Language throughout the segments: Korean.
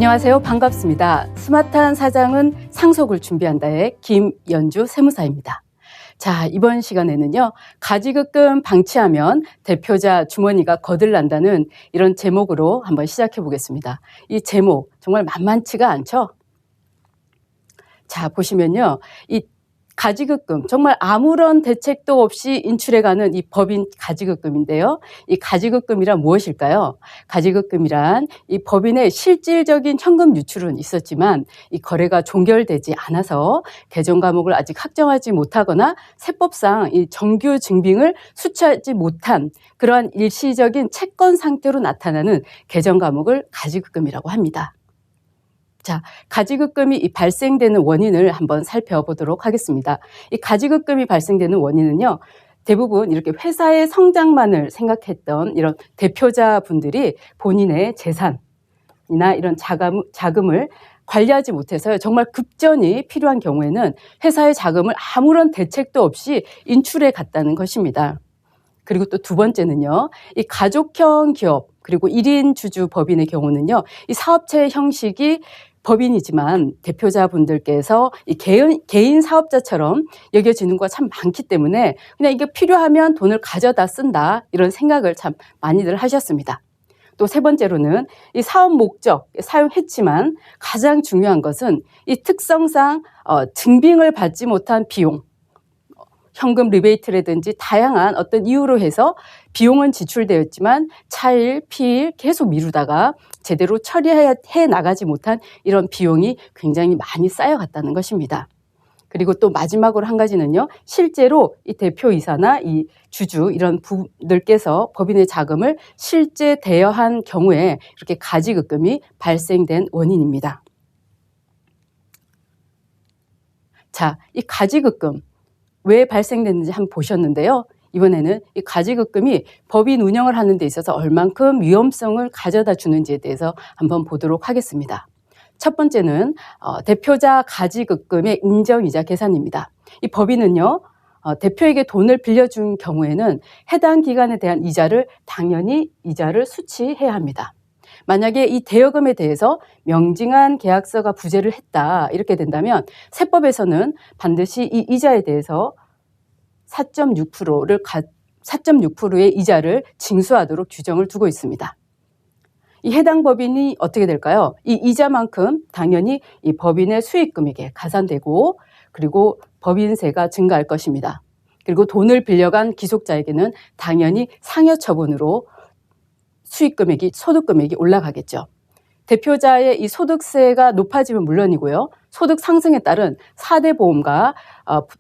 안녕하세요. 반갑습니다. 스마트한 사장은 상속을 준비한다의 김연주 세무사입니다. 자, 이번 시간에는요, 가지급금 방치하면 대표자 주머니가 거들난다는 이런 제목으로 한번 시작해 보겠습니다. 이 제목 정말 만만치가 않죠? 자, 보시면요, 이 가지급금, 정말 아무런 대책도 없이 인출해가는 이 법인 가지급금인데요. 이 가지급금이란 무엇일까요? 가지급금이란 이 법인의 실질적인 현금 유출은 있었지만 이 거래가 종결되지 않아서 개정 과목을 아직 확정하지 못하거나 세법상 이 정규 증빙을 수취하지 못한 그러한 일시적인 채권 상태로 나타나는 개정 과목을 가지급금이라고 합니다. 자, 가지급금이 발생되는 원인을 한번 살펴보도록 하겠습니다. 이 가지급금이 발생되는 원인은요, 대부분 이렇게 회사의 성장만을 생각했던 이런 대표자분들이 본인의 재산이나 이런 자금을 관리하지 못해서요, 정말 급전이 필요한 경우에는 회사의 자금을 아무런 대책도 없이 인출해 갔다는 것입니다. 그리고 또 두 번째는요, 이 가족형 기업 그리고 1인 주주 법인의 경우는요, 이 사업체 형식이 법인이지만 대표자분들께서 이 개인 사업자처럼 여겨지는 거가 참 많기 때문에 그냥 이게 필요하면 돈을 가져다 쓴다, 이런 생각을 참 많이들 하셨습니다. 또 세 번째로는 이 사업 목적 사용했지만 가장 중요한 것은 이 특성상 증빙을 받지 못한 비용, 현금 리베이트라든지 다양한 어떤 이유로 해서 비용은 지출되었지만 차일, 피일 계속 미루다가 제대로 처리해 나가지 못한 이런 비용이 굉장히 많이 쌓여갔다는 것입니다. 그리고 또 마지막으로 한 가지는요, 실제로 이 대표이사나 이 주주 이런 분들께서 법인의 자금을 실제 대여한 경우에 이렇게 가지급금이 발생된 원인입니다. 자, 이 가지급금 왜 발생됐는지 한번 보셨는데요. 이번에는 이 가지급금이 법인 운영을 하는 데 있어서 얼만큼 위험성을 가져다 주는지에 대해서 한번 보도록 하겠습니다. 첫 번째는 대표자 가지급금의 인정이자 계산입니다. 이 법인은요, 대표에게 돈을 빌려준 경우에는 해당 기간에 대한 이자를 당연히 이자를 수취해야 합니다. 만약에 이 대여금에 대해서 명징한 계약서가 부재를 했다, 이렇게 된다면 세법에서는 반드시 이 이자에 대해서 4.6%의 이자를 징수하도록 규정을 두고 있습니다. 이 해당 법인이 어떻게 될까요? 이 이자만큼 당연히 이 법인의 수익금액에 가산되고, 그리고 법인세가 증가할 것입니다. 그리고 돈을 빌려간 기속자에게는 당연히 상여처분으로 수익금액이, 소득금액이 올라가겠죠. 대표자의 이 소득세가 높아지면 물론이고요, 소득 상승에 따른 4대 보험과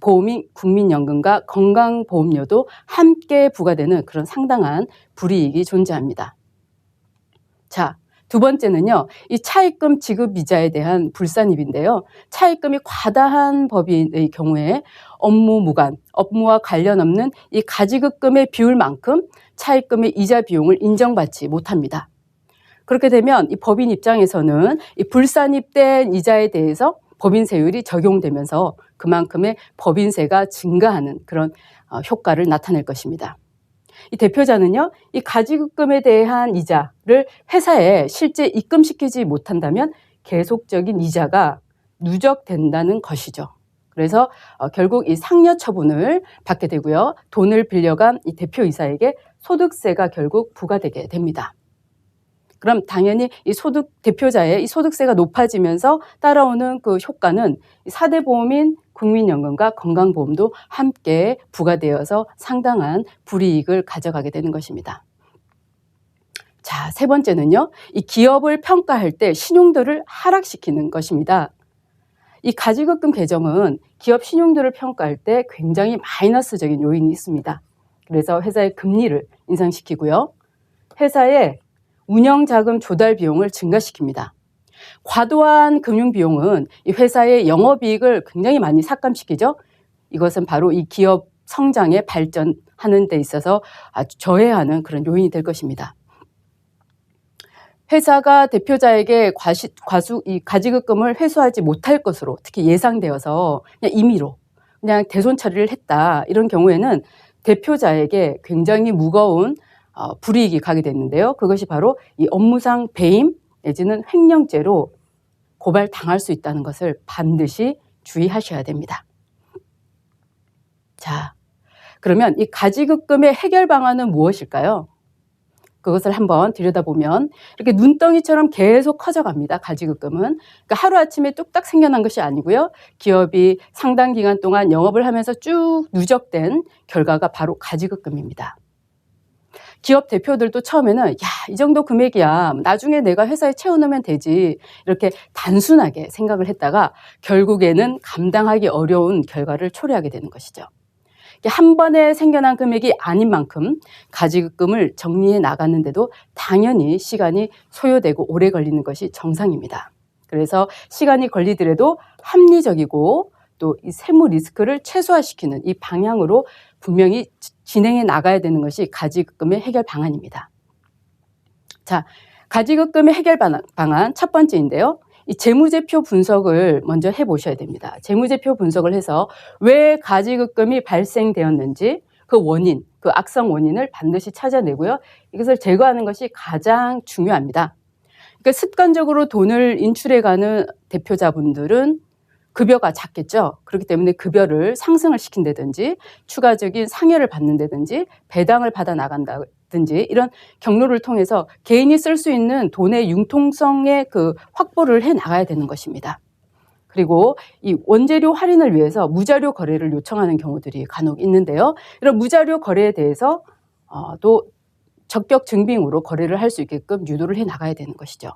보험인 국민연금과 건강보험료도 함께 부과되는 그런 상당한 불이익이 존재합니다. 자, 두 번째는요, 이 차입금 지급 이자에 대한 불산입인데요. 차입금이 과다한 법인의 경우에 업무와 관련 없는 이 가지급금의 비율만큼 차입금의 이자 비용을 인정받지 못합니다. 그렇게 되면 이 법인 입장에서는 이 불산입된 이자에 대해서 법인세율이 적용되면서 그만큼의 법인세가 증가하는 그런 효과를 나타낼 것입니다. 이 대표자는요, 이 가지급금에 대한 이자를 회사에 실제 입금시키지 못한다면 계속적인 이자가 누적된다는 것이죠. 그래서 결국 이 상여 처분을 받게 되고요, 돈을 빌려간 이 대표이사에게 소득세가 결국 부과되게 됩니다. 그럼 당연히 이 대표자의 이 소득세가 높아지면서 따라오는 그 효과는 4대 보험인 국민연금과 건강보험도 함께 부과되어서 상당한 불이익을 가져가게 되는 것입니다. 자, 세 번째는요, 이 기업을 평가할 때 신용도를 하락시키는 것입니다. 이 가지급금 개정은 기업 신용도를 평가할 때 굉장히 마이너스적인 요인이 있습니다. 그래서 회사의 금리를 인상시키고요, 회사의 운영자금 조달 비용을 증가시킵니다. 과도한 금융비용은 이 회사의 영업이익을 굉장히 많이 삭감시키죠. 이것은 바로 이 기업 성장에 발전하는 데 있어서 아주 저해하는 그런 요인이 될 것입니다. 회사가 대표자에게 이 가지급금을 회수하지 못할 것으로 특히 예상되어서 그냥 임의로 그냥 대손 처리를 했다, 이런 경우에는 대표자에게 굉장히 무거운 불이익이 가게 됐는데요. 그것이 바로 이 업무상 배임 내지는 횡령죄로 고발당할 수 있다는 것을 반드시 주의하셔야 됩니다. 자, 그러면 이 가지급금의 해결 방안은 무엇일까요? 그것을 한번 들여다보면 이렇게 눈덩이처럼 계속 커져갑니다. 가지급금은. 그러니까 하루아침에 뚝딱 생겨난 것이 아니고요. 기업이 상당 기간 동안 영업을 하면서 쭉 누적된 결과가 바로 가지급금입니다. 기업 대표들도 처음에는 야, 이 정도 금액이야. 나중에 내가 회사에 채워넣으면 되지. 이렇게 단순하게 생각을 했다가 결국에는 감당하기 어려운 결과를 초래하게 되는 것이죠. 한 번에 생겨난 금액이 아닌 만큼 가지급금을 정리해 나가는데도 당연히 시간이 소요되고 오래 걸리는 것이 정상입니다. 그래서 시간이 걸리더라도 합리적이고 또 이 세무 리스크를 최소화시키는 이 방향으로 분명히 진행해 나가야 되는 것이 가지급금의 해결 방안입니다. 자, 가지급금의 해결 방안 첫 번째인데요. 이 재무제표 분석을 먼저 해보셔야 됩니다. 재무제표 분석을 해서 왜 가지급금이 발생되었는지 그 원인, 그 악성 원인을 반드시 찾아내고요. 이것을 제거하는 것이 가장 중요합니다. 그러니까 습관적으로 돈을 인출해가는 대표자분들은 급여가 작겠죠. 그렇기 때문에 급여를 상승을 시킨다든지 추가적인 상여를 받는다든지 배당을 받아 나간다든지 이런 경로를 통해서 개인이 쓸 수 있는 돈의 융통성의 그 확보를 해 나가야 되는 것입니다. 그리고 이 원재료 할인을 위해서 무자료 거래를 요청하는 경우들이 간혹 있는데요. 이런 무자료 거래에 대해서 또 적격 증빙으로 거래를 할 수 있게끔 유도를 해 나가야 되는 것이죠.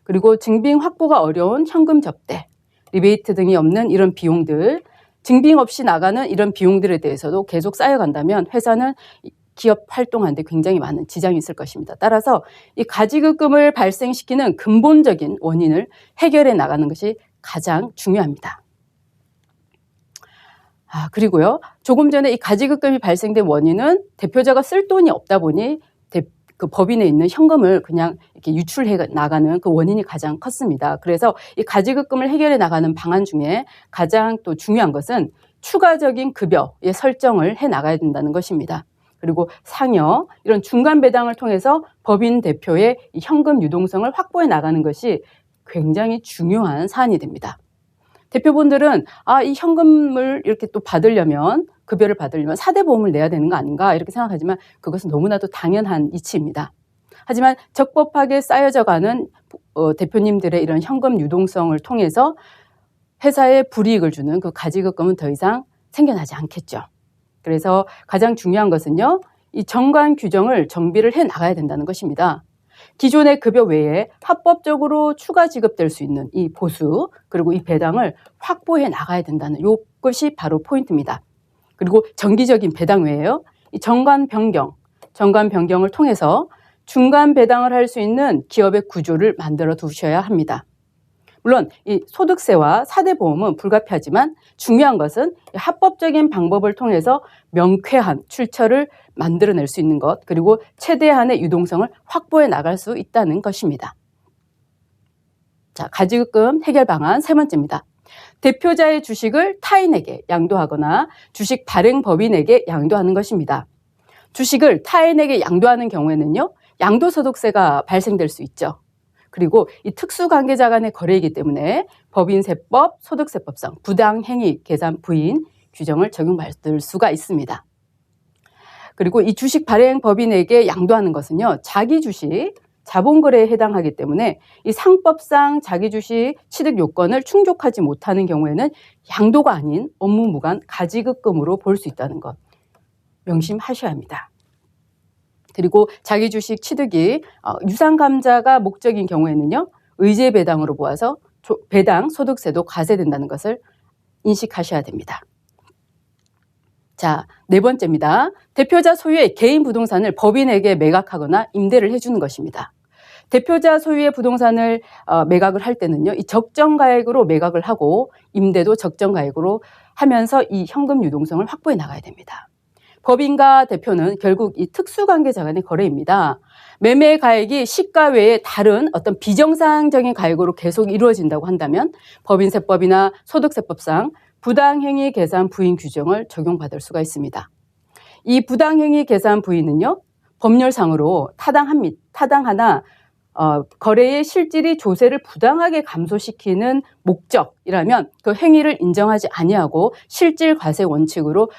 그리고 증빙 확보가 어려운 현금 접대, 리베이트 등이 없는 이런 비용들, 증빙 없이 나가는 이런 비용들에 대해서도 계속 쌓여간다면 회사는 기업 활동하는데 굉장히 많은 지장이 있을 것입니다. 따라서 이 가지급금을 발생시키는 근본적인 원인을 해결해 나가는 것이 가장 중요합니다. 그리고요. 조금 전에 이 가지급금이 발생된 원인은 대표자가 쓸 돈이 없다 보니 그 법인에 있는 현금을 그냥 이렇게 유출해 나가는 그 원인이 가장 컸습니다. 그래서 이 가지급금을 해결해 나가는 방안 중에 가장 또 중요한 것은 추가적인 급여의 설정을 해 나가야 된다는 것입니다. 그리고 상여, 이런 중간 배당을 통해서 법인 대표의 이 현금 유동성을 확보해 나가는 것이 굉장히 중요한 사안이 됩니다. 대표분들은 이 현금을 이렇게 또 받으려면 급여를 받으려면 4대 보험을 내야 되는 거 아닌가 이렇게 생각하지만 그것은 너무나도 당연한 이치입니다. 하지만 적법하게 쌓여져 가는 대표님들의 이런 현금 유동성을 통해서 회사에 불이익을 주는 그 가지급금은 더 이상 생겨나지 않겠죠. 그래서 가장 중요한 것은요. 이 정관 규정을 정비를 해 나가야 된다는 것입니다. 기존의 급여 외에 합법적으로 추가 지급될 수 있는 이 보수 그리고 이 배당을 확보해 나가야 된다는 이것이 바로 포인트입니다. 그리고 정기적인 배당 외에요. 이 정관 변경을 통해서 중간 배당을 할 수 있는 기업의 구조를 만들어 두셔야 합니다. 물론 이 소득세와 4대 보험은 불가피하지만 중요한 것은 합법적인 방법을 통해서 명쾌한 출처를 만들어낼 수 있는 것 그리고 최대한의 유동성을 확보해 나갈 수 있다는 것입니다. 자, 가지급금 해결 방안 세 번째입니다. 대표자의 주식을 타인에게 양도하거나 주식 발행 법인에게 양도하는 것입니다. 주식을 타인에게 양도하는 경우에는요. 양도소득세가 발생될 수 있죠. 그리고 이 특수관계자 간의 거래이기 때문에 법인세법, 소득세법상 부당행위 계산 부인 규정을 적용받을 수가 있습니다. 그리고 이 주식 발행 법인에게 양도하는 것은요. 자기 주식, 자본거래에 해당하기 때문에 이 상법상 자기 주식 취득 요건을 충족하지 못하는 경우에는 양도가 아닌 업무 무관 가지급금으로 볼 수 있다는 것 명심하셔야 합니다. 그리고 자기 주식 취득이 유상감자가 목적인 경우에는요. 의제 배당으로 보아서 배당 소득세도 과세된다는 것을 인식하셔야 됩니다. 자, 네 번째입니다. 대표자 소유의 개인 부동산을 법인에게 매각하거나 임대를 해주는 것입니다. 대표자 소유의 부동산을 매각을 할 때는요. 이 적정가액으로 매각을 하고 임대도 적정가액으로 하면서 이 현금 유동성을 확보해 나가야 됩니다. 법인과 대표는 결국 이 특수관계자 간의 거래입니다. 매매 가액이 시가 외에 다른 어떤 비정상적인 가액으로 계속 이루어진다고 한다면 법인세법이나 소득세법상 부당행위 계산 부인 규정을 적용받을 수가 있습니다. 이 부당행위 계산 부인은요. 법률상으로 타당하나 거래의 실질이 조세를 부당하게 감소시키는 목적이라면 그 행위를 인정하지 아니하고 실질 과세 원칙으로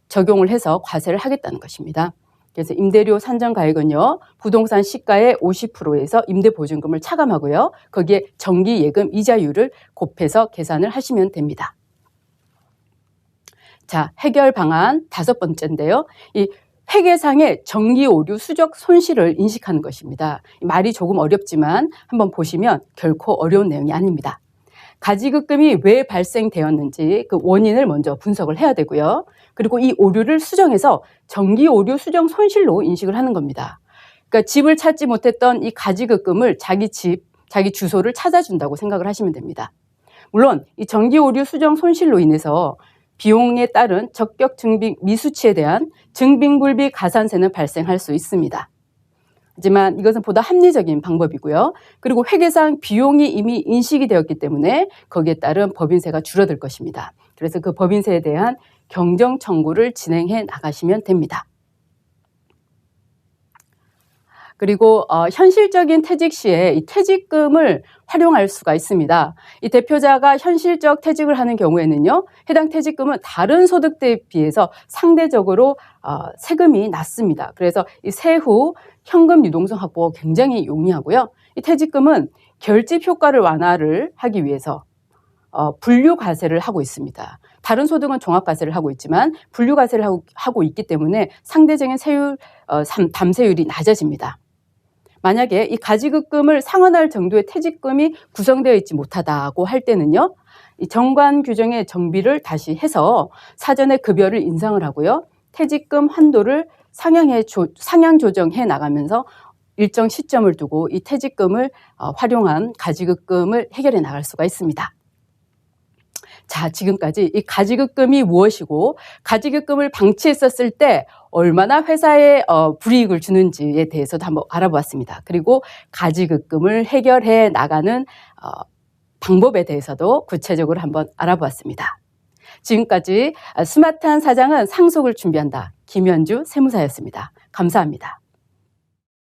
적용을 해서 과세를 하겠다는 것입니다. 그래서 임대료 산정가액은요, 부동산 시가의 50%에서 임대보증금을 차감하고요, 거기에 정기예금 이자율을 곱해서 계산을 하시면 됩니다. 자, 해결 방안 5번째인데요. 이 회계상의 정기 오류 수적 손실을 인식하는 것입니다. 말이 조금 어렵지만 한번 보시면 결코 어려운 내용이 아닙니다. 가지급금이 왜 발생되었는지 그 원인을 먼저 분석을 해야 되고요. 그리고 이 오류를 수정해서 정기 오류 수정 손실로 인식을 하는 겁니다. 그러니까 집을 찾지 못했던 이 가지급금을 자기 집, 자기 주소를 찾아준다고 생각을 하시면 됩니다. 물론 이 정기 오류 수정 손실로 인해서 비용에 따른 적격 증빙 미수치에 대한 증빙불비 가산세는 발생할 수 있습니다. 하지만 이것은 보다 합리적인 방법이고요. 그리고 회계상 비용이 이미 인식이 되었기 때문에 거기에 따른 법인세가 줄어들 것입니다. 그래서 그 법인세에 대한 경정 청구를 진행해 나가시면 됩니다. 그리고 현실적인 퇴직 시에 이 퇴직금을 활용할 수가 있습니다. 이 대표자가 현실적 퇴직을 하는 경우에는요, 해당 퇴직금은 다른 소득대에 비해서 상대적으로 세금이 낮습니다. 그래서 이 세후 현금 유동성 확보가 굉장히 용이하고요. 이 퇴직금은 결집 효과를 완화를 하기 위해서 분류과세를 하고 있습니다. 다른 소득은 종합과세를 하고 있지만 분류과세를 하고 있기 때문에 상대적인 세율, 담세율이 낮아집니다. 만약에 이 가지급금을 상환할 정도의 퇴직금이 구성되어 있지 못하다고 할 때는요, 이 정관 규정의 정비를 다시 해서 사전에 급여를 인상을 하고요, 퇴직금 한도를 상향 조정해 나가면서 일정 시점을 두고 이 퇴직금을 활용한 가지급금을 해결해 나갈 수가 있습니다. 자, 지금까지 이 가지급금이 무엇이고 가지급금을 방치했었을 때 얼마나 회사에 불이익을 주는지에 대해서도 한번 알아보았습니다. 그리고 가지급금을 해결해 나가는 방법에 대해서도 구체적으로 한번 알아보았습니다. 지금까지 스마트한 사장은 상속을 준비한다. 김현주 세무사였습니다. 감사합니다.